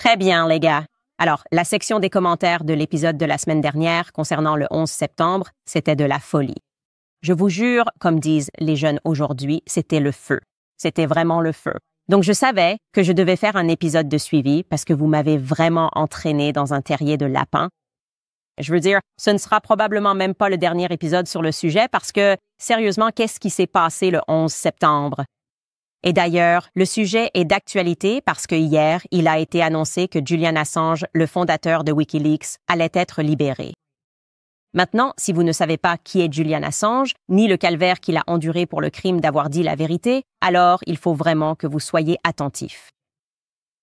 Très bien, les gars. Alors, la section des commentaires de l'épisode de la semaine dernière concernant le 11 septembre, c'était de la folie. Je vous jure, comme disent les jeunes aujourd'hui, c'était le feu. C'était vraiment le feu. Donc, je savais que je devais faire un épisode de suivi parce que vous m'avez vraiment entraîné dans un terrier de lapin. Je veux dire, ce ne sera probablement même pas le dernier épisode sur le sujet parce que, sérieusement, qu'est-ce qui s'est passé le 11 septembre? Et d'ailleurs, le sujet est d'actualité parce que hier, il a été annoncé que Julian Assange, le fondateur de Wikileaks, allait être libéré. Maintenant, si vous ne savez pas qui est Julian Assange, ni le calvaire qu'il a enduré pour le crime d'avoir dit la vérité, alors il faut vraiment que vous soyez attentifs.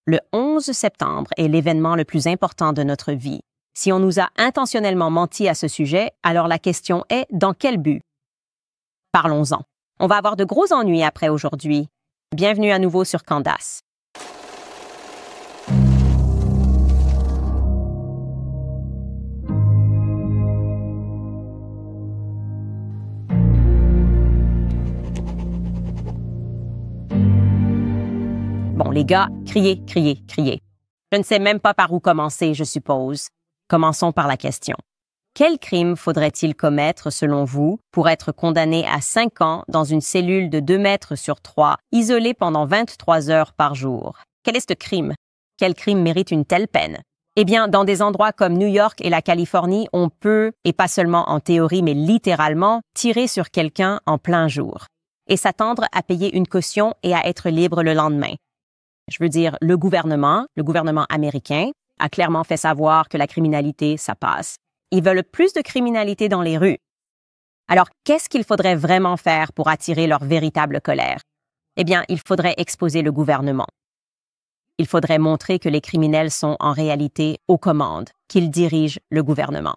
Le 11 septembre est l'événement le plus important de notre vie. Si on nous a intentionnellement menti à ce sujet, alors la question est dans quel but? Parlons-en. On va avoir de gros ennuis après aujourd'hui. Bienvenue à nouveau sur Candace. Bon, les gars, criez, criez, criez. Je ne sais même pas par où commencer, je suppose. Commençons par la question. Quel crime faudrait-il commettre, selon vous, pour être condamné à 5 ans dans une cellule de 2 mètres sur 3, isolée pendant 23 heures par jour? Quel est ce crime? Quel crime mérite une telle peine? Eh bien, dans des endroits comme New York et la Californie, on peut, et pas seulement en théorie, mais littéralement, tirer sur quelqu'un en plein jour et s'attendre à payer une caution et à être libre le lendemain. Je veux dire, le gouvernement américain, a clairement fait savoir que la criminalité, ça passe. Ils veulent plus de criminalité dans les rues. Alors, qu'est-ce qu'il faudrait vraiment faire pour attirer leur véritable colère? Eh bien, il faudrait exposer le gouvernement. Il faudrait montrer que les criminels sont en réalité aux commandes, qu'ils dirigent le gouvernement.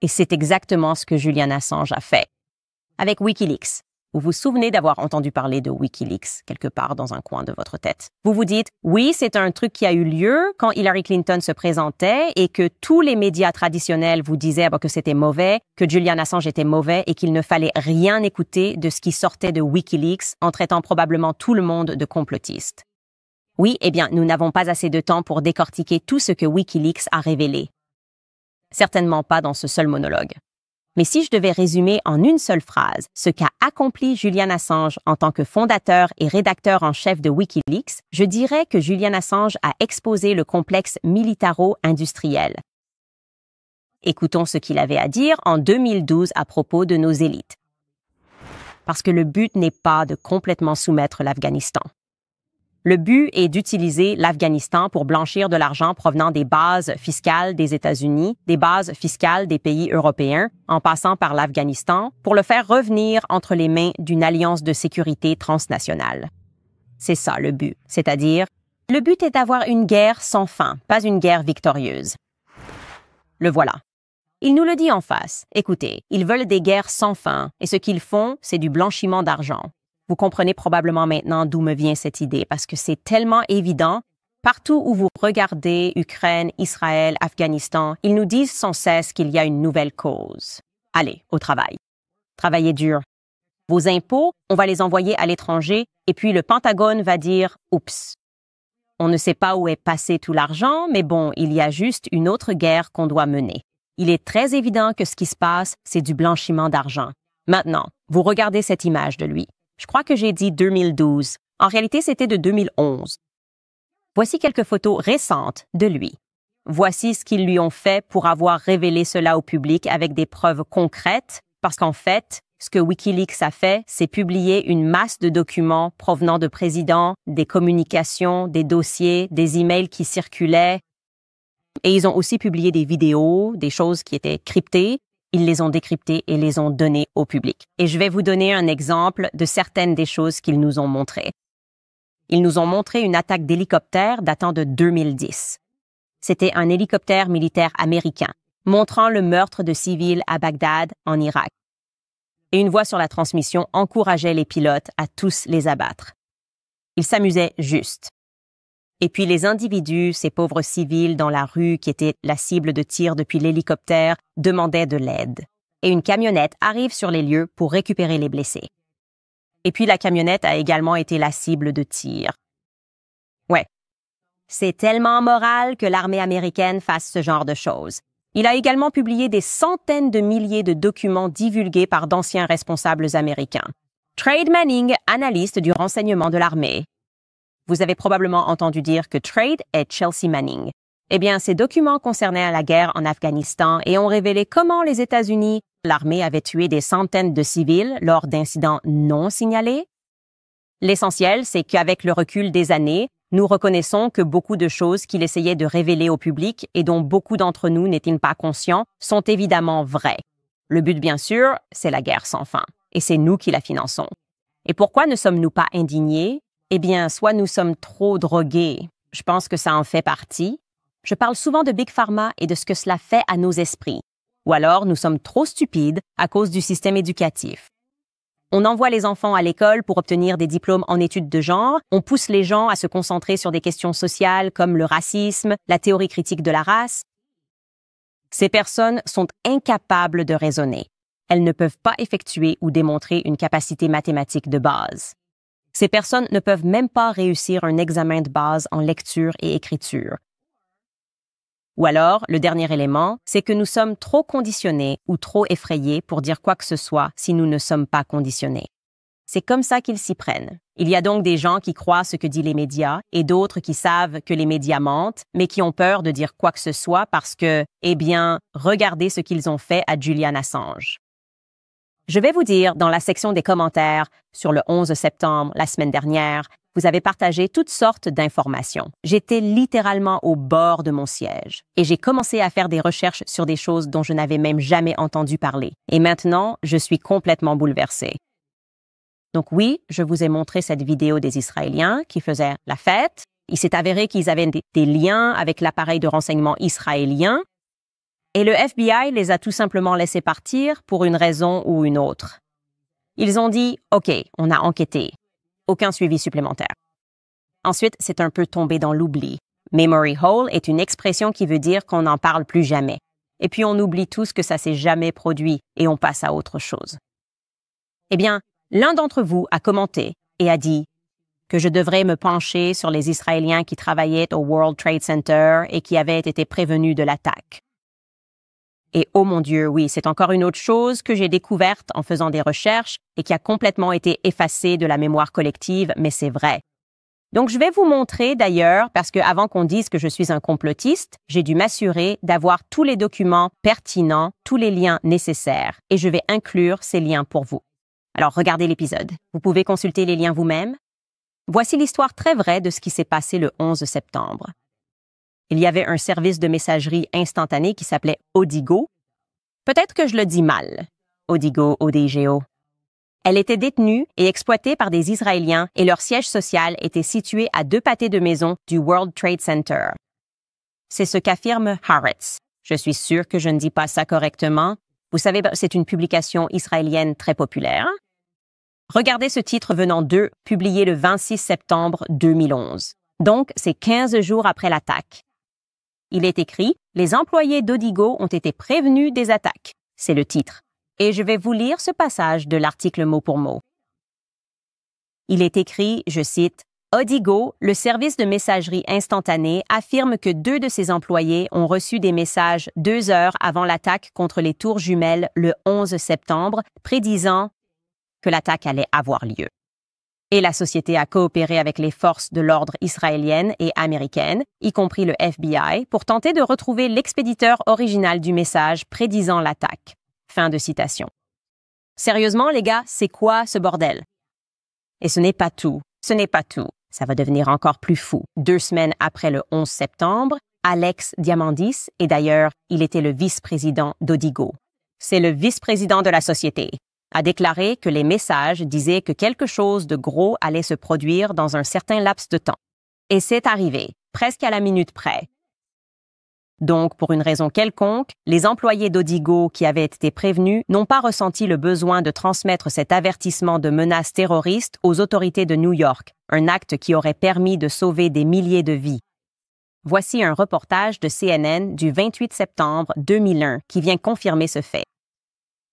Et c'est exactement ce que Julian Assange a fait. Avec Wikileaks. Vous vous souvenez d'avoir entendu parler de Wikileaks quelque part dans un coin de votre tête. Vous vous dites, oui, c'est un truc qui a eu lieu quand Hillary Clinton se présentait et que tous les médias traditionnels vous disaient que c'était mauvais, que Julian Assange était mauvais et qu'il ne fallait rien écouter de ce qui sortait de Wikileaks en traitant probablement tout le monde de complotiste. Oui, eh bien, nous n'avons pas assez de temps pour décortiquer tout ce que Wikileaks a révélé. Certainement pas dans ce seul monologue. Mais si je devais résumer en une seule phrase ce qu'a accompli Julian Assange en tant que fondateur et rédacteur en chef de Wikileaks, je dirais que Julian Assange a exposé le complexe militaro-industriel. Écoutons ce qu'il avait à dire en 2012 à propos de nos élites. Parce que le but n'est pas de complètement soumettre l'Afghanistan. Le but est d'utiliser l'Afghanistan pour blanchir de l'argent provenant des bases fiscales des États-Unis, des bases fiscales des pays européens, en passant par l'Afghanistan, pour le faire revenir entre les mains d'une alliance de sécurité transnationale. C'est ça le but, c'est-à-dire, le but est d'avoir une guerre sans fin, pas une guerre victorieuse. Le voilà. Il nous le dit en face. Écoutez, ils veulent des guerres sans fin, et ce qu'ils font, c'est du blanchiment d'argent. Vous comprenez probablement maintenant d'où me vient cette idée, parce que c'est tellement évident. Partout où vous regardez Ukraine, Israël, Afghanistan, ils nous disent sans cesse qu'il y a une nouvelle cause. Allez, au travail. Travaillez dur. Vos impôts, on va les envoyer à l'étranger, et puis le Pentagone va dire « Oups ». On ne sait pas où est passé tout l'argent, mais bon, il y a juste une autre guerre qu'on doit mener. Il est très évident que ce qui se passe, c'est du blanchiment d'argent. Maintenant, vous regardez cette image de lui. Je crois que j'ai dit 2012. En réalité, c'était de 2011. Voici quelques photos récentes de lui. Voici ce qu'ils lui ont fait pour avoir révélé cela au public avec des preuves concrètes, parce qu'en fait, ce que Wikileaks a fait, c'est publier une masse de documents provenant de présidents, des communications, des dossiers, des emails qui circulaient. Et ils ont aussi publié des vidéos, des choses qui étaient cryptées. Ils les ont décryptées et les ont données au public. Et je vais vous donner un exemple de certaines des choses qu'ils nous ont montrées. Ils nous ont montré une attaque d'hélicoptère datant de 2010. C'était un hélicoptère militaire américain, montrant le meurtre de civils à Bagdad, en Irak. Et une voix sur la transmission encourageait les pilotes à tous les abattre. Ils s'amusaient juste. Et puis les individus, ces pauvres civils dans la rue qui étaient la cible de tir depuis l'hélicoptère, demandaient de l'aide. Et une camionnette arrive sur les lieux pour récupérer les blessés. Et puis la camionnette a également été la cible de tir. Ouais. C'est tellement immoral que l'armée américaine fasse ce genre de choses. Il a également publié des centaines de milliers de documents divulgués par d'anciens responsables américains. Trade Manning, analyste du renseignement de l'armée. Vous avez probablement entendu dire que Trade est Chelsea Manning. Eh bien, ces documents concernaient la guerre en Afghanistan et ont révélé comment les États-Unis, l'armée avait tué des centaines de civils lors d'incidents non signalés. L'essentiel, c'est qu'avec le recul des années, nous reconnaissons que beaucoup de choses qu'il essayait de révéler au public et dont beaucoup d'entre nous n'étaient pas conscients sont évidemment vraies. Le but, bien sûr, c'est la guerre sans fin. Et c'est nous qui la finançons. Et pourquoi ne sommes-nous pas indignés? Eh bien, soit nous sommes trop drogués. Je pense que ça en fait partie. Je parle souvent de Big Pharma et de ce que cela fait à nos esprits. Ou alors, nous sommes trop stupides à cause du système éducatif. On envoie les enfants à l'école pour obtenir des diplômes en études de genre. On pousse les gens à se concentrer sur des questions sociales comme le racisme, la théorie critique de la race. Ces personnes sont incapables de raisonner. Elles ne peuvent pas effectuer ou démontrer une capacité mathématique de base. Ces personnes ne peuvent même pas réussir un examen de base en lecture et écriture. Ou alors, le dernier élément, c'est que nous sommes trop conditionnés ou trop effrayés pour dire quoi que ce soit si nous ne sommes pas conditionnés. C'est comme ça qu'ils s'y prennent. Il y a donc des gens qui croient ce que disent les médias et d'autres qui savent que les médias mentent, mais qui ont peur de dire quoi que ce soit parce que, eh bien, regardez ce qu'ils ont fait à Julian Assange. Je vais vous dire, dans la section des commentaires, sur le 11 septembre, la semaine dernière, vous avez partagé toutes sortes d'informations. J'étais littéralement au bord de mon siège et j'ai commencé à faire des recherches sur des choses dont je n'avais même jamais entendu parler. Et maintenant, je suis complètement bouleversée. Donc oui, je vous ai montré cette vidéo des Israéliens qui faisaient la fête. Il s'est avéré qu'ils avaient des liens avec l'appareil de renseignement israélien. Et le FBI les a tout simplement laissés partir pour une raison ou une autre. Ils ont dit « OK, on a enquêté. Aucun suivi supplémentaire. » Ensuite, c'est un peu tombé dans l'oubli. Memory hole est une expression qui veut dire qu'on n'en parle plus jamais. Et puis on oublie tous que ça s'est jamais produit et on passe à autre chose. Eh bien, l'un d'entre vous a commenté et a dit que je devrais me pencher sur les Israéliens qui travaillaient au World Trade Center et qui avaient été prévenus de l'attaque. Et oh mon Dieu, oui, c'est encore une autre chose que j'ai découverte en faisant des recherches et qui a complètement été effacée de la mémoire collective, mais c'est vrai. Donc je vais vous montrer d'ailleurs, parce que avant qu'on dise que je suis un complotiste, j'ai dû m'assurer d'avoir tous les documents pertinents, tous les liens nécessaires, et je vais inclure ces liens pour vous. Alors regardez l'épisode. Vous pouvez consulter les liens vous-même. Voici l'histoire très vraie de ce qui s'est passé le 11 septembre. Il y avait un service de messagerie instantanée qui s'appelait Odigo. Peut-être que je le dis mal. Odigo, O-D-G-O. Elle était détenue et exploitée par des Israéliens et leur siège social était situé à 2 pâtés de maison du World Trade Center. C'est ce qu'affirme Haaretz. Je suis sûre que je ne dis pas ça correctement. Vous savez, c'est une publication israélienne très populaire. Regardez ce titre venant d'eux, publié le 26 septembre 2011. Donc, c'est 15 jours après l'attaque. Il est écrit « Les employés d'Odigo ont été prévenus des attaques ». C'est le titre. Et je vais vous lire ce passage de l'article mot pour mot. Il est écrit, je cite, « Odigo, le service de messagerie instantanée, affirme que 2 de ses employés ont reçu des messages 2 heures avant l'attaque contre les tours jumelles le 11 septembre, prédisant que l'attaque allait avoir lieu. » Et la société a coopéré avec les forces de l'ordre israéliennes et américaines, y compris le FBI, pour tenter de retrouver l'expéditeur original du message prédisant l'attaque. Fin de citation. Sérieusement, les gars, c'est quoi ce bordel? Et ce n'est pas tout. Ce n'est pas tout. Ça va devenir encore plus fou. 2 semaines après le 11 septembre, Alex Diamandis, et d'ailleurs, il était le vice-président d'Odigo. C'est le vice-président de la société, a déclaré que les messages disaient que quelque chose de gros allait se produire dans un certain laps de temps. Et c'est arrivé, presque à la minute près. Donc, pour une raison quelconque, les employés d'Odigo qui avaient été prévenus n'ont pas ressenti le besoin de transmettre cet avertissement de menace terroriste aux autorités de New York, un acte qui aurait permis de sauver des milliers de vies. Voici un reportage de CNN du 28 septembre 2001 qui vient confirmer ce fait.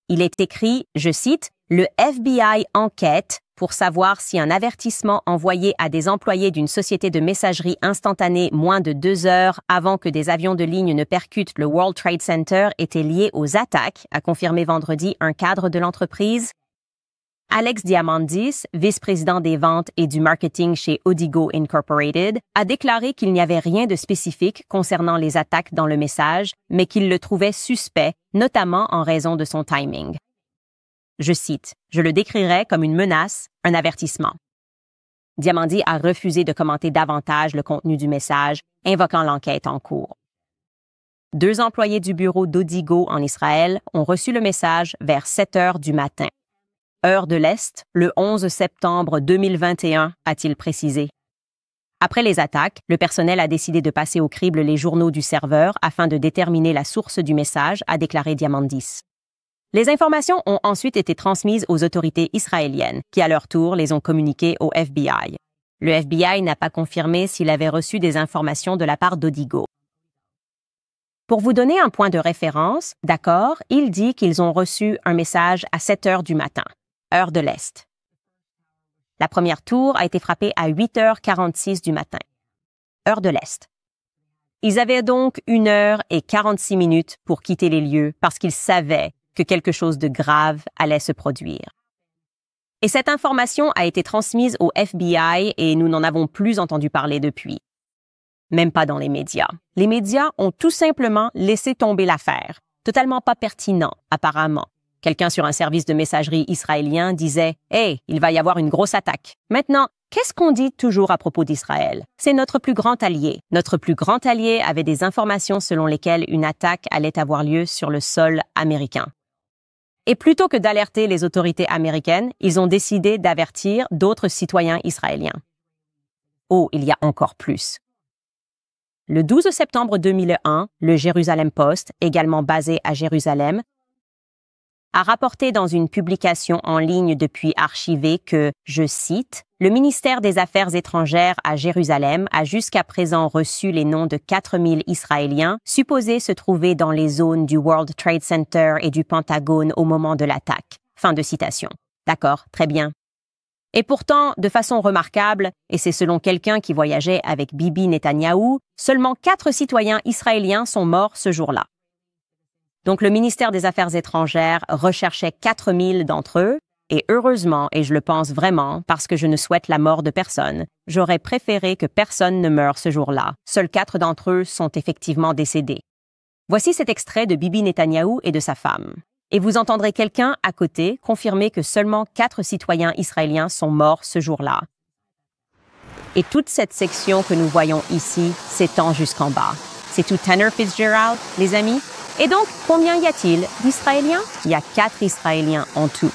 Il est écrit, je cite, « Le FBI enquête pour savoir si un avertissement envoyé à des employés d'une société de messagerie instantanée moins de 2 heures avant que des avions de ligne ne percutent le World Trade Center était lié aux attaques, a confirmé vendredi un cadre de l'entreprise. Alex Diamandis, vice-président des ventes et du marketing chez Odigo Incorporated, a déclaré qu'il n'y avait rien de spécifique concernant les attaques dans le message, mais qu'il le trouvait suspect, notamment en raison de son timing. Je cite, « Je le décrirais comme une menace, un avertissement. » Diamandis a refusé de commenter davantage le contenu du message, invoquant l'enquête en cours. 2 employés du bureau d'Odigo en Israël ont reçu le message vers 7 heures du matin. Heure de l'Est, le 11 septembre 2021, a-t-il précisé. Après les attaques, le personnel a décidé de passer au crible les journaux du serveur afin de déterminer la source du message, a déclaré Diamandis. Les informations ont ensuite été transmises aux autorités israéliennes, qui à leur tour les ont communiquées au FBI. Le FBI n'a pas confirmé s'il avait reçu des informations de la part d'Odigo. Pour vous donner un point de référence, d'accord, il dit qu'ils ont reçu un message à 7 heures du matin, heure de l'Est. La première tour a été frappée à 8h46 du matin, heure de l'Est. Ils avaient donc 1h46 pour quitter les lieux parce qu'ils savaient que quelque chose de grave allait se produire. Et cette information a été transmise au FBI et nous n'en avons plus entendu parler depuis. Même pas dans les médias. Les médias ont tout simplement laissé tomber l'affaire. Totalement pas pertinent, apparemment. Quelqu'un sur un service de messagerie israélien disait « Hey, il va y avoir une grosse attaque. » Maintenant, qu'est-ce qu'on dit toujours à propos d'Israël? C'est notre plus grand allié. Notre plus grand allié avait des informations selon lesquelles une attaque allait avoir lieu sur le sol américain. Et plutôt que d'alerter les autorités américaines, ils ont décidé d'avertir d'autres citoyens israéliens. Oh, il y a encore plus. Le 12 septembre 2001, le Jérusalem Post, également basé à Jérusalem, a rapporté dans une publication en ligne depuis archivée que, je cite, « Le ministère des Affaires étrangères à Jérusalem a jusqu'à présent reçu les noms de 4000 Israéliens supposés se trouver dans les zones du World Trade Center et du Pentagone au moment de l'attaque. » Fin de citation. D'accord, très bien. Et pourtant, de façon remarquable, et c'est selon quelqu'un qui voyageait avec Bibi Netanyahou, seulement 4 citoyens israéliens sont morts ce jour-là. Donc le ministère des Affaires étrangères recherchait 4000 d'entre eux, et heureusement, et je le pense vraiment, parce que je ne souhaite la mort de personne, j'aurais préféré que personne ne meure ce jour-là. Seuls 4 d'entre eux sont effectivement décédés. Voici cet extrait de Bibi Netanyahou et de sa femme. Et vous entendrez quelqu'un à côté confirmer que seulement 4 citoyens israéliens sont morts ce jour-là. Et toute cette section que nous voyons ici s'étend jusqu'en bas. C'est tout Tanner Fitzgerald, les amis? Et donc, combien y a-t-il d'Israéliens? Il y a 4 Israéliens en tout.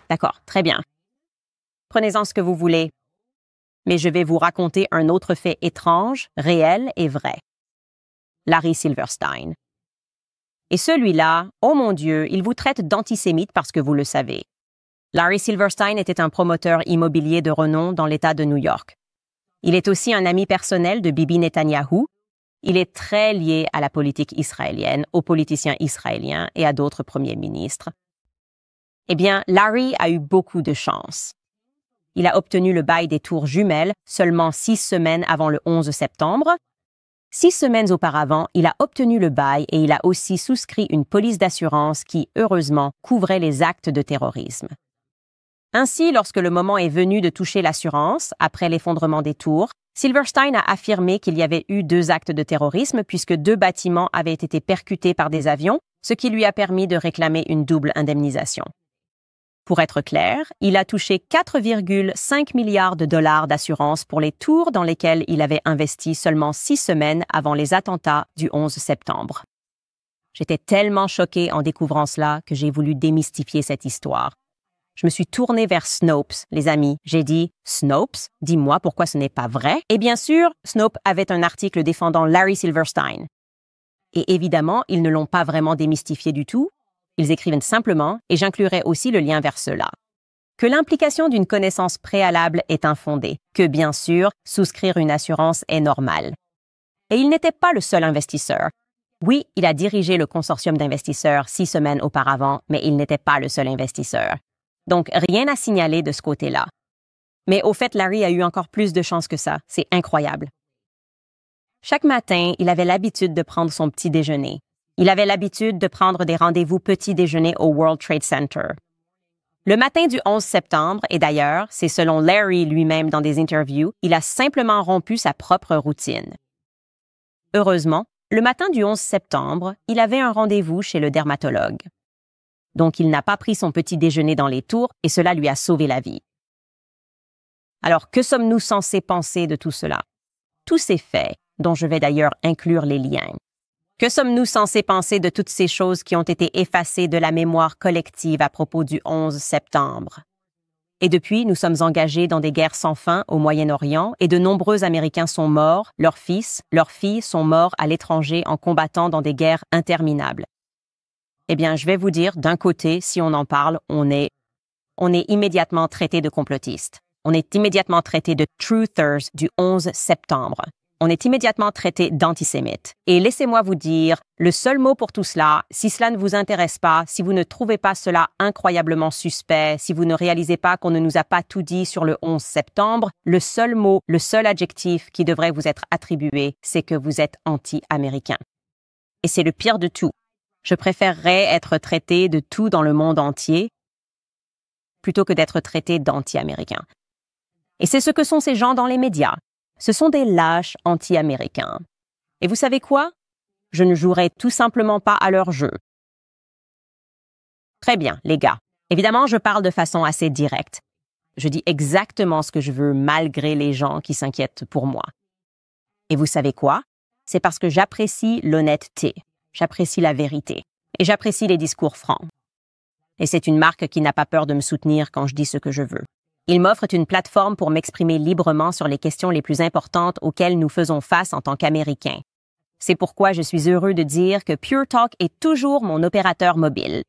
D'accord, très bien. Prenez-en ce que vous voulez. Mais je vais vous raconter un autre fait étrange, réel et vrai. Larry Silverstein. Et celui-là, oh mon Dieu, il vous traite d'antisémite parce que vous le savez. Larry Silverstein était un promoteur immobilier de renom dans l'État de New York. Il est aussi un ami personnel de Bibi Netanyahou. Il est très lié à la politique israélienne, aux politiciens israéliens et à d'autres premiers ministres. Eh bien, Larry a eu beaucoup de chance. Il a obtenu le bail des tours jumelles seulement 6 semaines avant le 11 septembre. 6 semaines auparavant, il a obtenu le bail et il a aussi souscrit une police d'assurance qui, heureusement, couvrait les actes de terrorisme. Ainsi, lorsque le moment est venu de toucher l'assurance, après l'effondrement des tours, Silverstein a affirmé qu'il y avait eu 2 actes de terrorisme puisque 2 bâtiments avaient été percutés par des avions, ce qui lui a permis de réclamer une double indemnisation. Pour être clair, il a touché 4,5 milliards de dollars d'assurance pour les tours dans lesquels il avait investi seulement 6 semaines avant les attentats du 11 septembre. J'étais tellement choquée en découvrant cela que j'ai voulu démystifier cette histoire. Je me suis tournée vers Snopes, les amis. J'ai dit « Snopes, dis-moi pourquoi ce n'est pas vrai ?» Et bien sûr, Snopes avait un article défendant Larry Silverstein. Et évidemment, ils ne l'ont pas vraiment démystifié du tout. Ils écrivent simplement, et j'inclurai aussi le lien vers cela, que l'implication d'une connaissance préalable est infondée, que bien sûr, souscrire une assurance est normal. Et il n'était pas le seul investisseur. Oui, il a dirigé le consortium d'investisseurs 6 semaines auparavant, mais il n'était pas le seul investisseur. Donc, rien à signaler de ce côté-là. Mais au fait, Larry a eu encore plus de chance que ça. C'est incroyable. Chaque matin, il avait l'habitude de prendre son petit déjeuner. Il avait l'habitude de prendre des rendez-vous petit déjeuner au World Trade Center. Le matin du 11 septembre, et d'ailleurs, c'est selon Larry lui-même dans des interviews, il a simplement rompu sa propre routine. Heureusement, le matin du 11 septembre, il avait un rendez-vous chez le dermatologue. Donc, il n'a pas pris son petit déjeuner dans les tours et cela lui a sauvé la vie. Alors, que sommes-nous censés penser de tout cela? Tous ces faits, dont je vais d'ailleurs inclure les liens. Que sommes-nous censés penser de toutes ces choses qui ont été effacées de la mémoire collective à propos du 11 septembre? Et depuis, nous sommes engagés dans des guerres sans fin au Moyen-Orient et de nombreux Américains sont morts, leurs fils, leurs filles sont morts à l'étranger en combattant dans des guerres interminables. Eh bien, je vais vous dire, d'un côté, si on en parle, on est immédiatement traité de complotistes. On est immédiatement traité de truthers du 11 septembre. On est immédiatement traité d'antisémites. Et laissez-moi vous dire, le seul mot pour tout cela, si cela ne vous intéresse pas, si vous ne trouvez pas cela incroyablement suspect, si vous ne réalisez pas qu'on ne nous a pas tout dit sur le 11 septembre, le seul mot, le seul adjectif qui devrait vous être attribué, c'est que vous êtes anti-américain. Et c'est le pire de tout. Je préférerais être traité de tout dans le monde entier plutôt que d'être traité d'anti-américain. Et c'est ce que sont ces gens dans les médias. Ce sont des lâches anti-américains. Et vous savez quoi? Je ne jouerai tout simplement pas à leur jeu. Très bien, les gars. Évidemment, je parle de façon assez directe. Je dis exactement ce que je veux malgré les gens qui s'inquiètent pour moi. Et vous savez quoi? C'est parce que j'apprécie l'honnêteté, j'apprécie la vérité et j'apprécie les discours francs. Et c'est une marque qui n'a pas peur de me soutenir quand je dis ce que je veux. Ils m'offrent une plateforme pour m'exprimer librement sur les questions les plus importantes auxquelles nous faisons face en tant qu'Américains. C'est pourquoi je suis heureux de dire que Pure Talk est toujours mon opérateur mobile.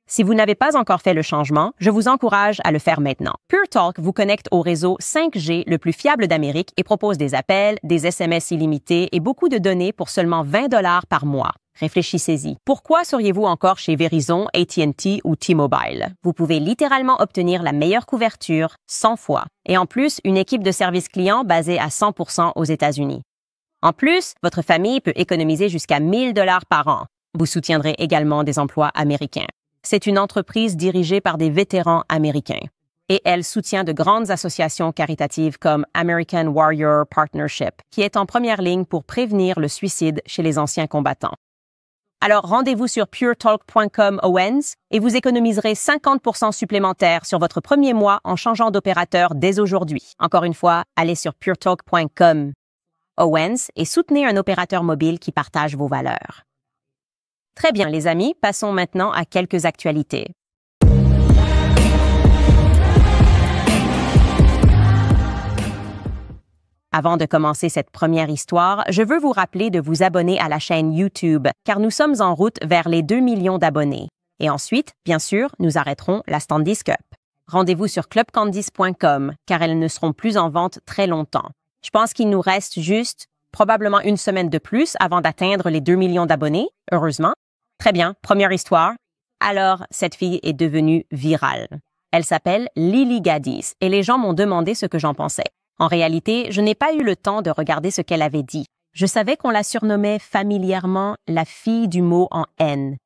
Si vous n'avez pas encore fait le changement, je vous encourage à le faire maintenant. Pure Talk vous connecte au réseau 5G le plus fiable d'Amérique et propose des appels, des SMS illimités et beaucoup de données pour seulement 20 $ par mois. Réfléchissez-y. Pourquoi seriez-vous encore chez Verizon, AT&T ou T-Mobile? Vous pouvez littéralement obtenir la meilleure couverture 100 fois. Et en plus, une équipe de service client basée à 100% aux États-Unis. En plus, votre famille peut économiser jusqu'à 1 000 $ par an. Vous soutiendrez également des emplois américains. C'est une entreprise dirigée par des vétérans américains. Et elle soutient de grandes associations caritatives comme American Warrior Partnership, qui est en première ligne pour prévenir le suicide chez les anciens combattants. Alors rendez-vous sur puretalk.com Owens et vous économiserez 50% supplémentaire sur votre premier mois en changeant d'opérateur dès aujourd'hui. Encore une fois, allez sur puretalk.com Owens et soutenez un opérateur mobile qui partage vos valeurs. Très bien, les amis, passons maintenant à quelques actualités. Avant de commencer cette première histoire, je veux vous rappeler de vous abonner à la chaîne YouTube, car nous sommes en route vers les 2 millions d'abonnés. Et ensuite, bien sûr, nous arrêterons la Standees Cup. Rendez-vous sur clubcandice.com, car elles ne seront plus en vente très longtemps. Je pense qu'il nous reste juste probablement une semaine de plus avant d'atteindre les 2 millions d'abonnés, heureusement. Très bien, première histoire. Alors, cette fille est devenue virale. Elle s'appelle Lily Gaddis et les gens m'ont demandé ce que j'en pensais. En réalité, je n'ai pas eu le temps de regarder ce qu'elle avait dit. Je savais qu'on la surnommait familièrement la fille du mot en N.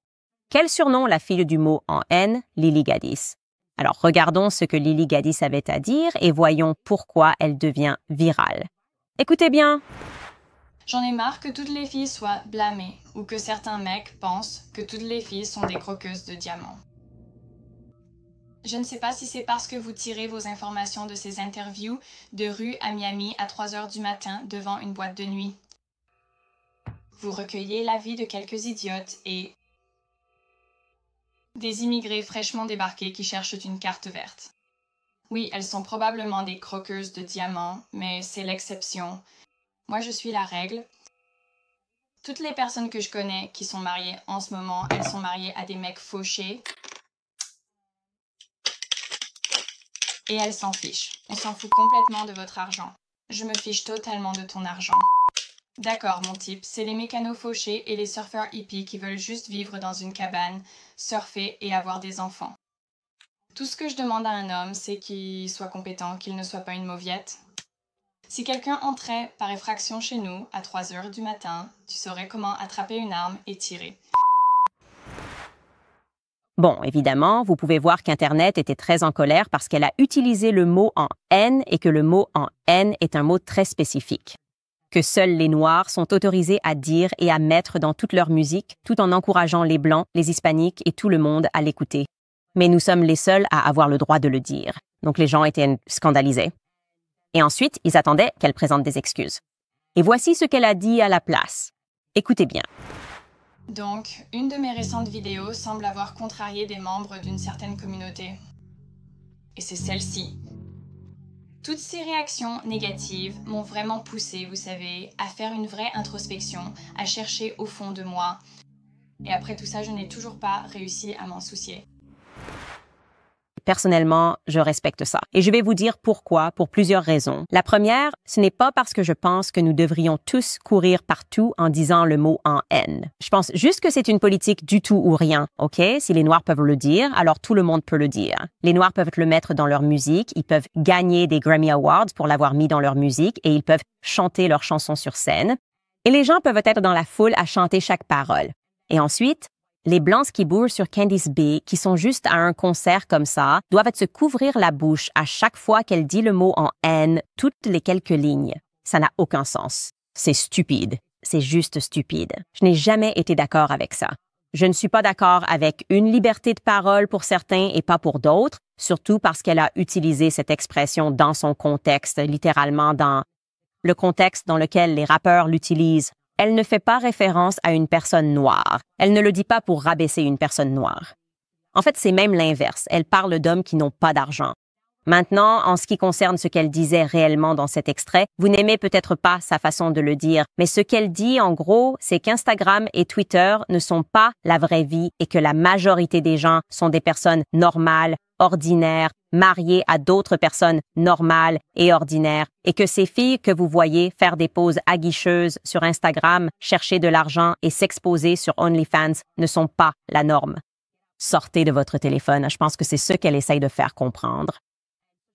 Quel surnom la fille du mot en N? Lily Gaddis. Alors, regardons ce que Lily Gaddis avait à dire et voyons pourquoi elle devient virale. Écoutez bien. J'en ai marre que toutes les filles soient blâmées ou que certains mecs pensent que toutes les filles sont des croqueuses de diamants. Je ne sais pas si c'est parce que vous tirez vos informations de ces interviews de rue à Miami à 3 heures du matin devant une boîte de nuit. Vous recueillez l'avis de quelques idiotes et des immigrés fraîchement débarqués qui cherchent une carte verte. Oui, elles sont probablement des croqueuses de diamants, mais c'est l'exception. Moi, je suis la règle. Toutes les personnes que je connais qui sont mariées en ce moment, elles sont mariées à des mecs fauchés. Et elles s'en fichent. On s'en fout complètement de votre argent. Je me fiche totalement de ton argent. D'accord, mon type, c'est les mécanos fauchés et les surfeurs hippies qui veulent juste vivre dans une cabane, surfer et avoir des enfants. Tout ce que je demande à un homme, c'est qu'il soit compétent, qu'il ne soit pas une mauviette. Si quelqu'un entrait par effraction chez nous à 3 heures du matin, tu saurais comment attraper une arme et tirer. Bon, évidemment, vous pouvez voir qu'Internet était très en colère parce qu'elle a utilisé le mot en haine et que le mot en haine est un mot très spécifique. Que seuls les Noirs sont autorisés à dire et à mettre dans toute leur musique, tout en encourageant les Blancs, les Hispaniques et tout le monde à l'écouter. Mais nous sommes les seuls à avoir le droit de le dire. Donc les gens étaient scandalisés. Et ensuite, ils attendaient qu'elle présente des excuses. Et voici ce qu'elle a dit à la place. Écoutez bien. Donc, une de mes récentes vidéos semble avoir contrarié des membres d'une certaine communauté. Et c'est celle-ci. Toutes ces réactions négatives m'ont vraiment poussé, vous savez, à faire une vraie introspection, à chercher au fond de moi. Et après tout ça, je n'ai toujours pas réussi à m'en soucier. Personnellement, je respecte ça. Et je vais vous dire pourquoi, pour plusieurs raisons. La première, ce n'est pas parce que je pense que nous devrions tous courir partout en disant le mot en haine. Je pense juste que c'est une politique du tout ou rien, OK? Si les Noirs peuvent le dire, alors tout le monde peut le dire. Les Noirs peuvent le mettre dans leur musique, ils peuvent gagner des Grammy Awards pour l'avoir mis dans leur musique et ils peuvent chanter leurs chansons sur scène. Et les gens peuvent être dans la foule à chanter chaque parole. Et ensuite, les Blancs qui bougent sur Candice Bay, qui sont juste à un concert comme ça, doivent se couvrir la bouche à chaque fois qu'elle dit le mot en haine, toutes les quelques lignes. Ça n'a aucun sens. C'est stupide. C'est juste stupide. Je n'ai jamais été d'accord avec ça. Je ne suis pas d'accord avec une liberté de parole pour certains et pas pour d'autres, surtout parce qu'elle a utilisé cette expression dans son contexte, littéralement dans le contexte dans lequel les rappeurs l'utilisent. Elle ne fait pas référence à une personne noire. Elle ne le dit pas pour rabaisser une personne noire. En fait, c'est même l'inverse. Elle parle d'hommes qui n'ont pas d'argent. Maintenant, en ce qui concerne ce qu'elle disait réellement dans cet extrait, vous n'aimez peut-être pas sa façon de le dire, mais ce qu'elle dit, en gros, c'est qu'Instagram et Twitter ne sont pas la vraie vie et que la majorité des gens sont des personnes normales, ordinaires, mariées à d'autres personnes normales et ordinaires, et que ces filles que vous voyez faire des poses aguicheuses sur Instagram, chercher de l'argent et s'exposer sur OnlyFans ne sont pas la norme. Sortez de votre téléphone, je pense que c'est ce qu'elle essaye de faire comprendre.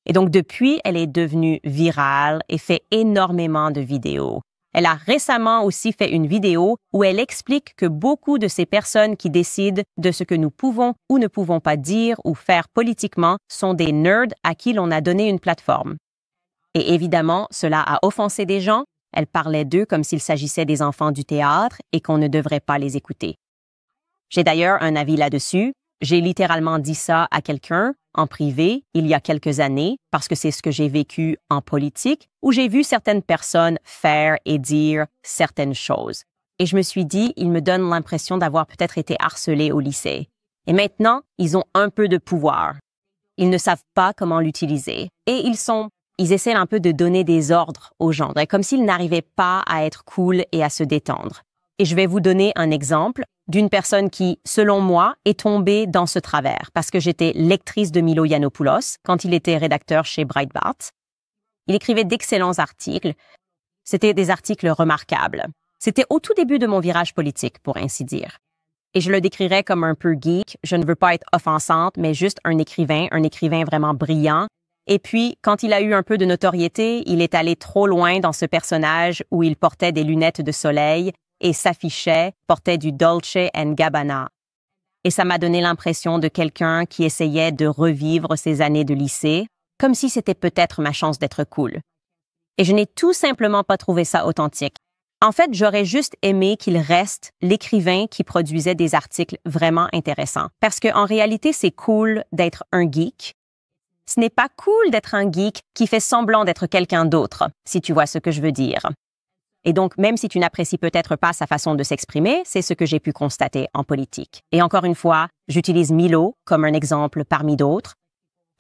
Et donc, depuis, elle est devenue virale et fait énormément de vidéos. Elle a récemment aussi fait une vidéo où elle explique que beaucoup de ces personnes qui décident de ce que nous pouvons ou ne pouvons pas dire ou faire politiquement sont des nerds à qui l'on a donné une plateforme. Et évidemment, cela a offensé des gens. Elle parlait d'eux comme s'il s'agissait des enfants du théâtre et qu'on ne devrait pas les écouter. J'ai d'ailleurs un avis là-dessus. J'ai littéralement dit ça à quelqu'un en privé il y a quelques années parce que c'est ce que j'ai vécu en politique où j'ai vu certaines personnes faire et dire certaines choses. Et je me suis dit, ils me donnent l'impression d'avoir peut-être été harcelés au lycée. Et maintenant, ils ont un peu de pouvoir. Ils ne savent pas comment l'utiliser. Et ils essaient un peu de donner des ordres aux gens, comme s'ils n'arrivaient pas à être cool et à se détendre. Et je vais vous donner un exemple d'une personne qui, selon moi, est tombée dans ce travers parce que j'étais lectrice de Milo Yiannopoulos quand il était rédacteur chez Breitbart. Il écrivait d'excellents articles. C'était des articles remarquables. C'était au tout début de mon virage politique, pour ainsi dire. Et je le décrirais comme un peu geek. Je ne veux pas être offensante, mais juste un écrivain vraiment brillant. Et puis, quand il a eu un peu de notoriété, il est allé trop loin dans ce personnage où il portait des lunettes de soleil et s'affichait, portait du Dolce & Gabbana. Et ça m'a donné l'impression de quelqu'un qui essayait de revivre ses années de lycée, comme si c'était peut-être ma chance d'être cool. Et je n'ai tout simplement pas trouvé ça authentique. En fait, j'aurais juste aimé qu'il reste l'écrivain qui produisait des articles vraiment intéressants. Parce qu'en réalité, c'est cool d'être un geek. Ce n'est pas cool d'être un geek qui fait semblant d'être quelqu'un d'autre, si tu vois ce que je veux dire. Et donc, même si tu n'apprécies peut-être pas sa façon de s'exprimer, c'est ce que j'ai pu constater en politique. Et encore une fois, j'utilise Milo comme un exemple parmi d'autres.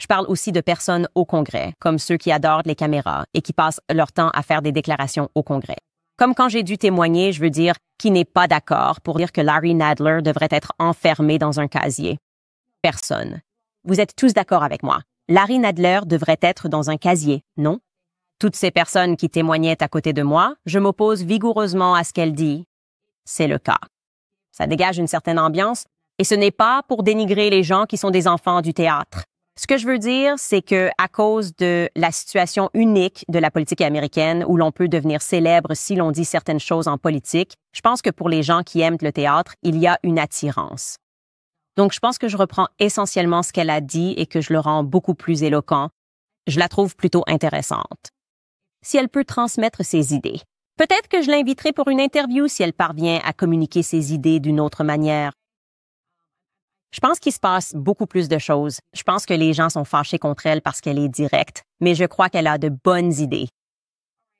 Je parle aussi de personnes au Congrès, comme ceux qui adorent les caméras et qui passent leur temps à faire des déclarations au Congrès. Comme quand j'ai dû témoigner, je veux dire, qui n'est pas d'accord pour dire que Larry Nadler devrait être enfermé dans un casier. Personne. Vous êtes tous d'accord avec moi. Larry Nadler devrait être dans un casier, non? Toutes ces personnes qui témoignaient à côté de moi, je m'oppose vigoureusement à ce qu'elle dit. C'est le cas. Ça dégage une certaine ambiance, et ce n'est pas pour dénigrer les gens qui sont des enfants du théâtre. Ce que je veux dire, c'est que à cause de la situation unique de la politique américaine, où l'on peut devenir célèbre si l'on dit certaines choses en politique, je pense que pour les gens qui aiment le théâtre, il y a une attirance. Donc, je pense que je reprends essentiellement ce qu'elle a dit et que je le rends beaucoup plus éloquent. Je la trouve plutôt intéressante. Si elle peut transmettre ses idées. Peut-être que je l'inviterai pour une interview si elle parvient à communiquer ses idées d'une autre manière. Je pense qu'il se passe beaucoup plus de choses. Je pense que les gens sont fâchés contre elle parce qu'elle est directe, mais je crois qu'elle a de bonnes idées.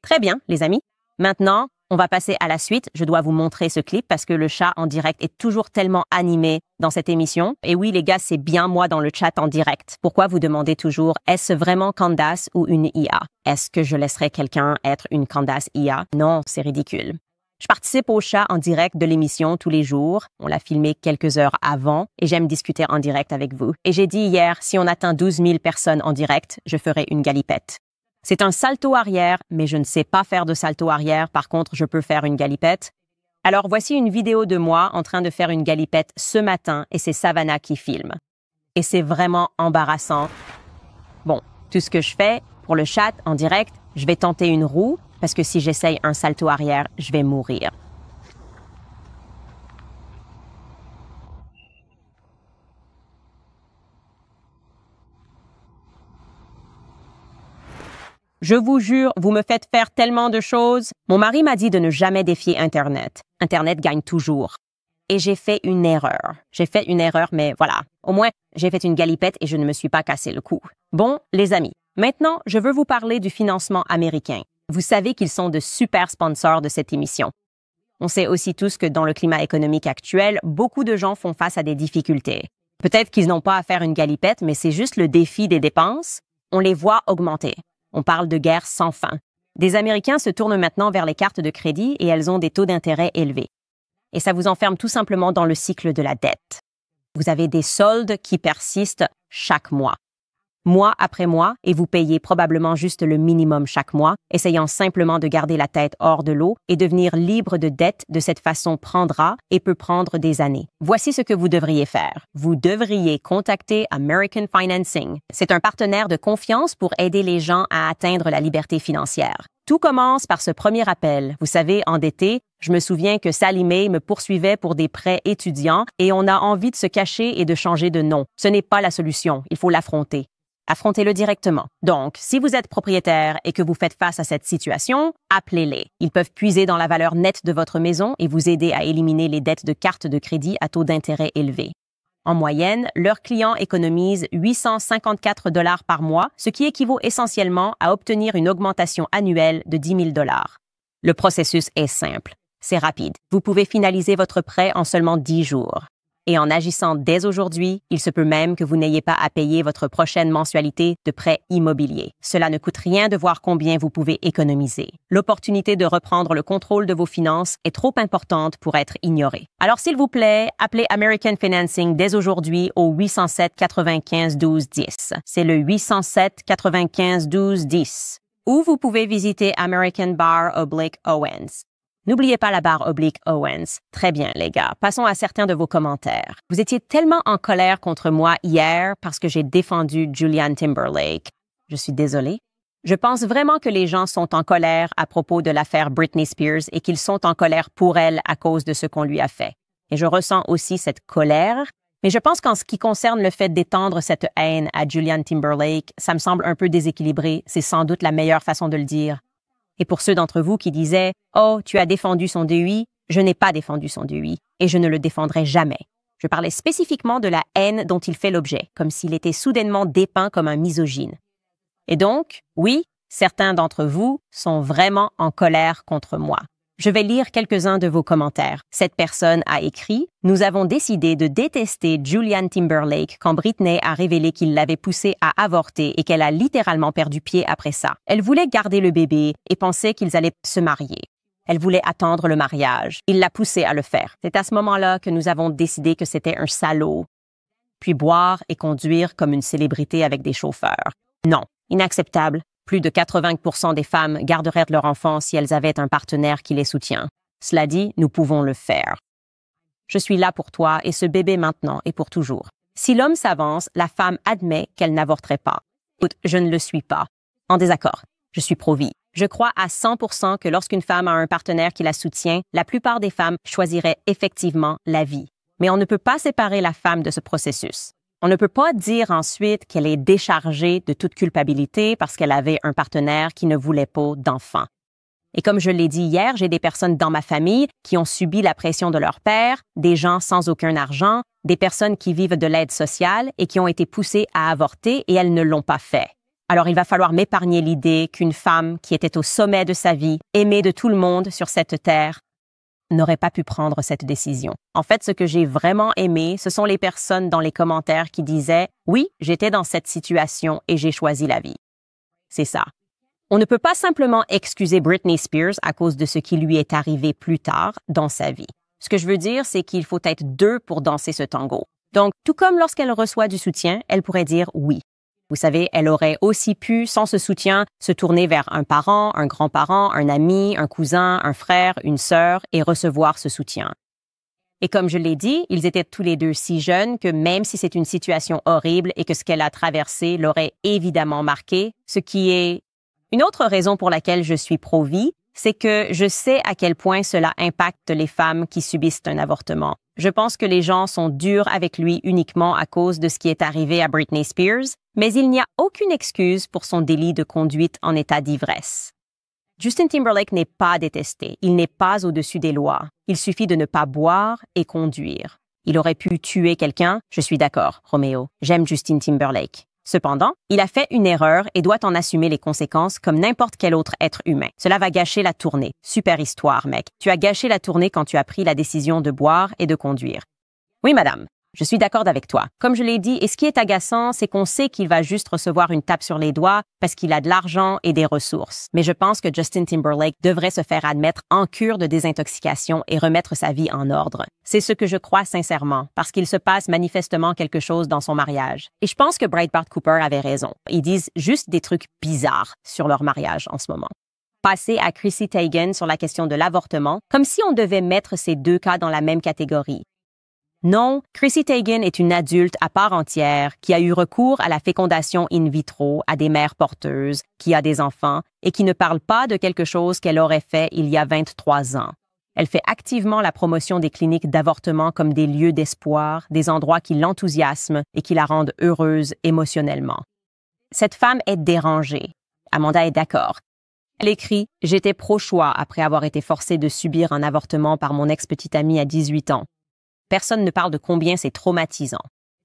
Très bien, les amis. Maintenant, on va passer à la suite. Je dois vous montrer ce clip parce que le chat en direct est toujours tellement animé dans cette émission. Et oui, les gars, c'est bien moi dans le chat en direct. Pourquoi vous demandez toujours, est-ce vraiment Candace ou une IA? Est-ce que je laisserai quelqu'un être une Candace IA? Non, c'est ridicule. Je participe au chat en direct de l'émission tous les jours. On l'a filmé quelques heures avant et j'aime discuter en direct avec vous. Et j'ai dit hier, si on atteint 12 000 personnes en direct, je ferai une galipette. C'est un salto arrière, mais je ne sais pas faire de salto arrière. Par contre, je peux faire une galipette. Alors, voici une vidéo de moi en train de faire une galipette ce matin et c'est Savannah qui filme. Et c'est vraiment embarrassant. Bon, tout ce que je fais pour le chat en direct, je vais tenter une roue parce que si j'essaye un salto arrière, je vais mourir. Je vous jure, vous me faites faire tellement de choses. Mon mari m'a dit de ne jamais défier Internet. Internet gagne toujours. Et j'ai fait une erreur. J'ai fait une erreur, mais voilà. Au moins, j'ai fait une galipette et je ne me suis pas cassé le cou. Bon, les amis, maintenant, je veux vous parler du financement américain. Vous savez qu'ils sont de super sponsors de cette émission. On sait aussi tous que dans le climat économique actuel, beaucoup de gens font face à des difficultés. Peut-être qu'ils n'ont pas à faire une galipette, mais c'est juste le défi des dépenses. On les voit augmenter. On parle de guerre sans fin. Des Américains se tournent maintenant vers les cartes de crédit et elles ont des taux d'intérêt élevés. Et ça vous enferme tout simplement dans le cycle de la dette. Vous avez des soldes qui persistent chaque mois. Mois après mois, et vous payez probablement juste le minimum chaque mois, essayant simplement de garder la tête hors de l'eau et devenir libre de dette de cette façon prendra et peut prendre des années. Voici ce que vous devriez faire. Vous devriez contacter American Financing. C'est un partenaire de confiance pour aider les gens à atteindre la liberté financière. Tout commence par ce premier appel. Vous savez, endetté, je me souviens que Sallie Mae me poursuivait pour des prêts étudiants et on a envie de se cacher et de changer de nom. Ce n'est pas la solution. Il faut l'affronter. Affrontez-le directement. Donc, si vous êtes propriétaire et que vous faites face à cette situation, appelez-les. Ils peuvent puiser dans la valeur nette de votre maison et vous aider à éliminer les dettes de cartes de crédit à taux d'intérêt élevés. En moyenne, leurs clients économisent 854 $ par mois, ce qui équivaut essentiellement à obtenir une augmentation annuelle de 10 000 $. Le processus est simple. C'est rapide. Vous pouvez finaliser votre prêt en seulement 10 jours. Et en agissant dès aujourd'hui, il se peut même que vous n'ayez pas à payer votre prochaine mensualité de prêt immobilier. Cela ne coûte rien de voir combien vous pouvez économiser. L'opportunité de reprendre le contrôle de vos finances est trop importante pour être ignorée. Alors s'il vous plaît, appelez American Financing dès aujourd'hui au 807 95 12 10. C'est le 807 95 12 10. Ou vous pouvez visiter American_Owens. N'oubliez pas la barre oblique Owens. Très bien, les gars. Passons à certains de vos commentaires. Vous étiez tellement en colère contre moi hier parce que j'ai défendu Julianne Timberlake. Je suis désolée. Je pense vraiment que les gens sont en colère à propos de l'affaire Britney Spears et qu'ils sont en colère pour elle à cause de ce qu'on lui a fait. Et je ressens aussi cette colère. Mais je pense qu'en ce qui concerne le fait d'étendre cette haine à Julianne Timberlake, ça me semble un peu déséquilibré. C'est sans doute la meilleure façon de le dire. Et pour ceux d'entre vous qui disaient « Oh, tu as défendu son DUI », je n'ai pas défendu son DUI et je ne le défendrai jamais. Je parlais spécifiquement de la haine dont il fait l'objet, comme s'il était soudainement dépeint comme un misogyne. Et donc, oui, certains d'entre vous sont vraiment en colère contre moi. Je vais lire quelques-uns de vos commentaires. Cette personne a écrit « Nous avons décidé de détester Julianne Timberlake quand Britney a révélé qu'il l'avait poussée à avorter et qu'elle a littéralement perdu pied après ça. Elle voulait garder le bébé et pensait qu'ils allaient se marier. Elle voulait attendre le mariage. Il l'a poussée à le faire. C'est à ce moment-là que nous avons décidé que c'était un salaud. Puis boire et conduire comme une célébrité avec des chauffeurs. Non, inacceptable. Plus de 80% des femmes garderaient leur enfant si elles avaient un partenaire qui les soutient. Cela dit, nous pouvons le faire. Je suis là pour toi et ce bébé maintenant et pour toujours. Si l'homme s'avance, la femme admet qu'elle n'avorterait pas. Écoute, je ne le suis pas. En désaccord. Je suis pro-vie. Je crois à 100% que lorsqu'une femme a un partenaire qui la soutient, la plupart des femmes choisiraient effectivement la vie. Mais on ne peut pas séparer la femme de ce processus. On ne peut pas dire ensuite qu'elle est déchargée de toute culpabilité parce qu'elle avait un partenaire qui ne voulait pas d'enfant. Et comme je l'ai dit hier, j'ai des personnes dans ma famille qui ont subi la pression de leur père, des gens sans aucun argent, des personnes qui vivent de l'aide sociale et qui ont été poussées à avorter et elles ne l'ont pas fait. Alors il va falloir m'épargner l'idée qu'une femme qui était au sommet de sa vie, aimée de tout le monde sur cette terre, n'aurait pas pu prendre cette décision. En fait, ce que j'ai vraiment aimé, ce sont les personnes dans les commentaires qui disaient « Oui, j'étais dans cette situation et j'ai choisi la vie. » C'est ça. On ne peut pas simplement excuser Britney Spears à cause de ce qui lui est arrivé plus tard dans sa vie. Ce que je veux dire, c'est qu'il faut être deux pour danser ce tango. Donc, tout comme lorsqu'elle reçoit du soutien, elle pourrait dire « Oui ». Vous savez, elle aurait aussi pu, sans ce soutien, se tourner vers un parent, un grand-parent, un ami, un cousin, un frère, une sœur et recevoir ce soutien. Et comme je l'ai dit, ils étaient tous les deux si jeunes que même si c'est une situation horrible et que ce qu'elle a traversé l'aurait évidemment marqué, ce qui est une autre raison pour laquelle je suis pro-vie, c'est que je sais à quel point cela impacte les femmes qui subissent un avortement. Je pense que les gens sont durs avec lui uniquement à cause de ce qui est arrivé à Britney Spears, mais il n'y a aucune excuse pour son délit de conduite en état d'ivresse. Justin Timberlake n'est pas détesté, il n'est pas au-dessus des lois. Il suffit de ne pas boire et conduire. Il aurait pu tuer quelqu'un, je suis d'accord, Roméo. J'aime Justin Timberlake. Cependant, il a fait une erreur et doit en assumer les conséquences comme n'importe quel autre être humain. Cela va gâcher la tournée. Super histoire, mec. Tu as gâché la tournée quand tu as pris la décision de boire et de conduire. Oui, madame. Je suis d'accord avec toi. Comme je l'ai dit, et ce qui est agaçant, c'est qu'on sait qu'il va juste recevoir une tape sur les doigts parce qu'il a de l'argent et des ressources. Mais je pense que Justin Timberlake devrait se faire admettre en cure de désintoxication et remettre sa vie en ordre. C'est ce que je crois sincèrement, parce qu'il se passe manifestement quelque chose dans son mariage. Et je pense que Breitbart Cooper avait raison. Ils disent juste des trucs bizarres sur leur mariage en ce moment. Passer à Chrissy Teigen sur la question de l'avortement, comme si on devait mettre ces deux cas dans la même catégorie. Non, Chrissy Teigen est une adulte à part entière qui a eu recours à la fécondation in vitro à des mères porteuses, qui a des enfants et qui ne parle pas de quelque chose qu'elle aurait fait il y a 23 ans. Elle fait activement la promotion des cliniques d'avortement comme des lieux d'espoir, des endroits qui l'enthousiasment et qui la rendent heureuse émotionnellement. Cette femme est dérangée. Amanda est d'accord. Elle écrit « J'étais pro-choix après avoir été forcée de subir un avortement par mon ex-petite amie à 18 ans. Personne ne parle de combien c'est traumatisant.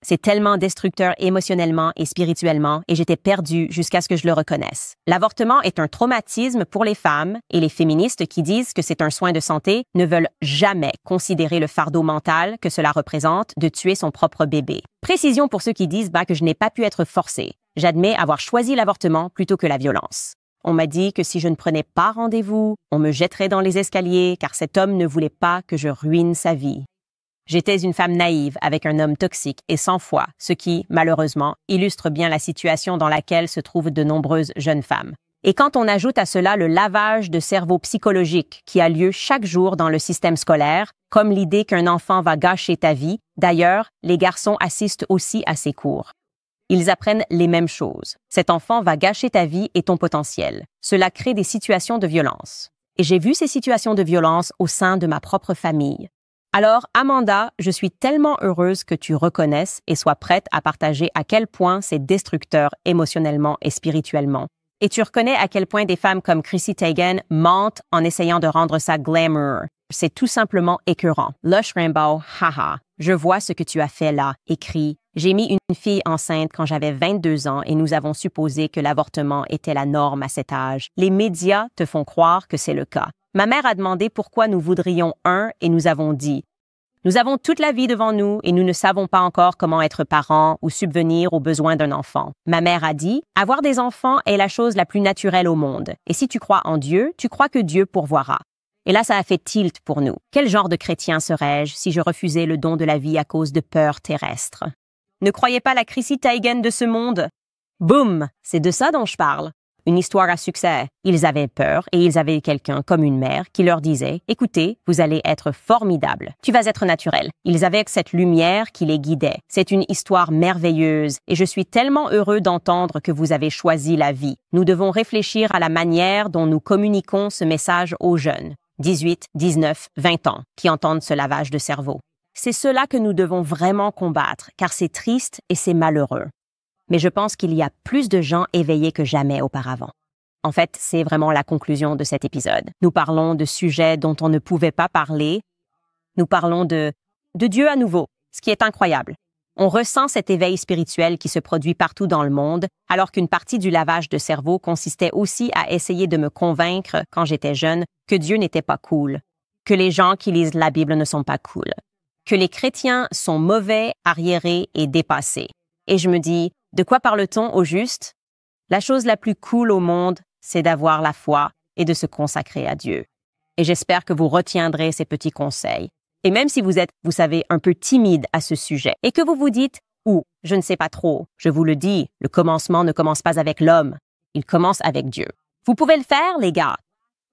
C'est tellement destructeur émotionnellement et spirituellement et j'étais perdue jusqu'à ce que je le reconnaisse. L'avortement est un traumatisme pour les femmes et les féministes qui disent que c'est un soin de santé ne veulent jamais considérer le fardeau mental que cela représente de tuer son propre bébé. Précision pour ceux qui disent que je n'ai pas pu être forcée. J'admets avoir choisi l'avortement plutôt que la violence. On m'a dit que si je ne prenais pas rendez-vous, on me jetterait dans les escaliers car cet homme ne voulait pas que je ruine sa vie. J'étais une femme naïve avec un homme toxique et sans foi, ce qui, malheureusement, illustre bien la situation dans laquelle se trouvent de nombreuses jeunes femmes. Et quand on ajoute à cela le lavage de cerveau psychologique qui a lieu chaque jour dans le système scolaire, comme l'idée qu'un enfant va gâcher ta vie, d'ailleurs, les garçons assistent aussi à ces cours. Ils apprennent les mêmes choses. Cet enfant va gâcher ta vie et ton potentiel. Cela crée des situations de violence. Et j'ai vu ces situations de violence au sein de ma propre famille. Alors, Amanda, je suis tellement heureuse que tu reconnaisses et sois prête à partager à quel point c'est destructeur émotionnellement et spirituellement. Et tu reconnais à quel point des femmes comme Chrissy Teigen mentent en essayant de rendre ça glamour. C'est tout simplement écœurant. Lush Rainbow, haha. Je vois ce que tu as fait là, écrit. J'ai mis une fille enceinte quand j'avais 22 ans et nous avons supposé que l'avortement était la norme à cet âge. Les médias te font croire que c'est le cas. Ma mère a demandé pourquoi nous voudrions un et nous avons dit « Nous avons toute la vie devant nous et nous ne savons pas encore comment être parents ou subvenir aux besoins d'un enfant. » Ma mère a dit « Avoir des enfants est la chose la plus naturelle au monde. Et si tu crois en Dieu, tu crois que Dieu pourvoira. » Et là, ça a fait tilt pour nous. Quel genre de chrétien serais-je si je refusais le don de la vie à cause de peurs terrestres? Ne croyez pas la Chrissy Teigen de ce monde? Boum! C'est de ça dont je parle. une histoire à succès. Ils avaient peur et ils avaient quelqu'un comme une mère qui leur disait « Écoutez, vous allez être formidable. Tu vas être naturel. » Ils avaient cette lumière qui les guidait. C'est une histoire merveilleuse et je suis tellement heureux d'entendre que vous avez choisi la vie. Nous devons réfléchir à la manière dont nous communiquons ce message aux jeunes, 18, 19, 20 ans, qui entendent ce lavage de cerveau. C'est cela que nous devons vraiment combattre, car c'est triste et c'est malheureux. Mais je pense qu'il y a plus de gens éveillés que jamais auparavant. En fait, c'est vraiment la conclusion de cet épisode. Nous parlons de sujets dont on ne pouvait pas parler. Nous parlons de Dieu à nouveau, ce qui est incroyable. On ressent cet éveil spirituel qui se produit partout dans le monde, alors qu'une partie du lavage de cerveau consistait aussi à essayer de me convaincre, quand j'étais jeune, que Dieu n'était pas cool, que les gens qui lisent la Bible ne sont pas cool, que les chrétiens sont mauvais, arriérés et dépassés. Et je me dis, de quoi parle-t-on au juste? La chose la plus cool au monde, c'est d'avoir la foi et de se consacrer à Dieu. Et j'espère que vous retiendrez ces petits conseils. Et même si vous êtes, vous savez, un peu timide à ce sujet et que vous vous dites « Ouh, je ne sais pas trop », je vous le dis, le commencement ne commence pas avec l'homme, il commence avec Dieu. Vous pouvez le faire, les gars!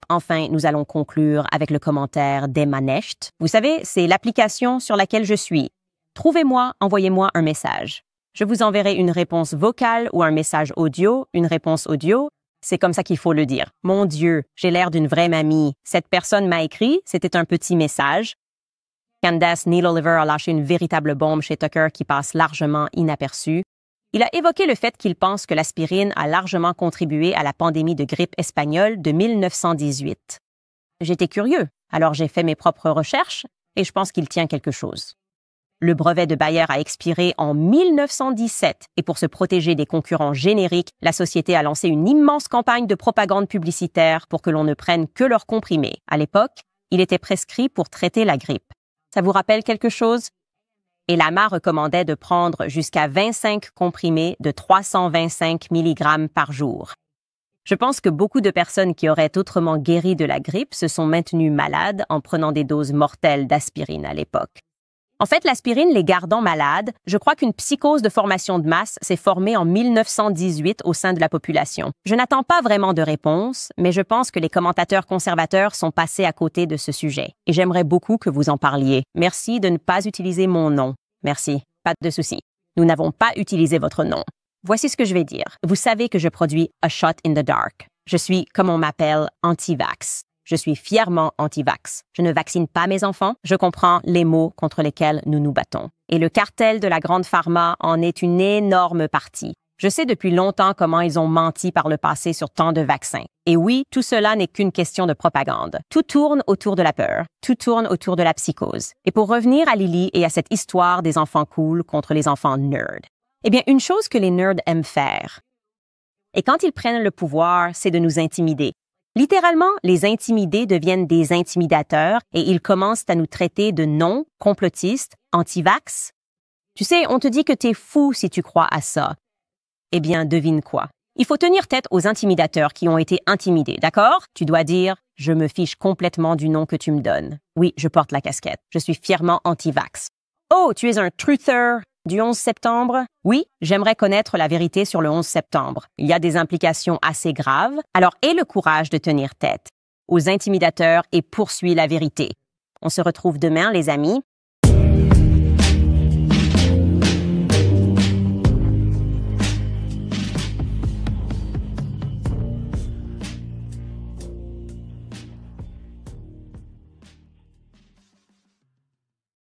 Enfin, nous allons conclure avec le commentaire d'Emmanecht. Vous savez, c'est l'application sur laquelle je suis. Trouvez-moi, envoyez-moi un message. Je vous enverrai une réponse vocale ou un message audio, une réponse audio. C'est comme ça qu'il faut le dire. Mon Dieu, j'ai l'air d'une vraie mamie. Cette personne m'a écrit, c'était un petit message. Candace Neil Oliver a lâché une véritable bombe chez Tucker qui passe largement inaperçue. Il a évoqué le fait qu'il pense que l'aspirine a largement contribué à la pandémie de grippe espagnole de 1918. J'étais curieux, alors j'ai fait mes propres recherches et je pense qu'il tient quelque chose. Le brevet de Bayer a expiré en 1917 et pour se protéger des concurrents génériques, la société a lancé une immense campagne de propagande publicitaire pour que l'on ne prenne que leurs comprimés. À l'époque, il était prescrit pour traiter la grippe. Ça vous rappelle quelque chose? Et l'AMA recommandait de prendre jusqu'à 25 comprimés de 325 mg par jour. Je pense que beaucoup de personnes qui auraient autrement guéri de la grippe se sont maintenues malades en prenant des doses mortelles d'aspirine à l'époque. En fait, l'aspirine les gardant malades, je crois qu'une psychose de formation de masse s'est formée en 1918 au sein de la population. Je n'attends pas vraiment de réponse, mais je pense que les commentateurs conservateurs sont passés à côté de ce sujet. Et j'aimerais beaucoup que vous en parliez. Merci de ne pas utiliser mon nom. Merci. Pas de souci. Nous n'avons pas utilisé votre nom. Voici ce que je vais dire. Vous savez que je produis A Shot in the Dark. Je suis, comme on m'appelle, anti-vax. Je suis fièrement anti-vax. Je ne vaccine pas mes enfants. Je comprends les maux contre lesquels nous nous battons. Et le cartel de la grande pharma en est une énorme partie. Je sais depuis longtemps comment ils ont menti par le passé sur tant de vaccins. Et oui, tout cela n'est qu'une question de propagande. Tout tourne autour de la peur. Tout tourne autour de la psychose. Et pour revenir à Lily et à cette histoire des enfants cool contre les enfants nerds, eh bien, une chose que les nerds aiment faire, et quand ils prennent le pouvoir, c'est de nous intimider. Littéralement, les intimidés deviennent des intimidateurs et ils commencent à nous traiter de non-complotistes, anti-vax. Tu sais, on te dit que t'es fou si tu crois à ça. Eh bien, devine quoi? Il faut tenir tête aux intimidateurs qui ont été intimidés, d'accord? Tu dois dire « Je me fiche complètement du nom que tu me donnes. Oui, je porte la casquette. Je suis fièrement anti-vax. Oh, tu es un truther du 11 septembre? Oui, j'aimerais connaître la vérité sur le 11 septembre. Il y a des implications assez graves, alors aie le courage de tenir tête aux intimidateurs et poursuis la vérité. On se retrouve demain, les amis.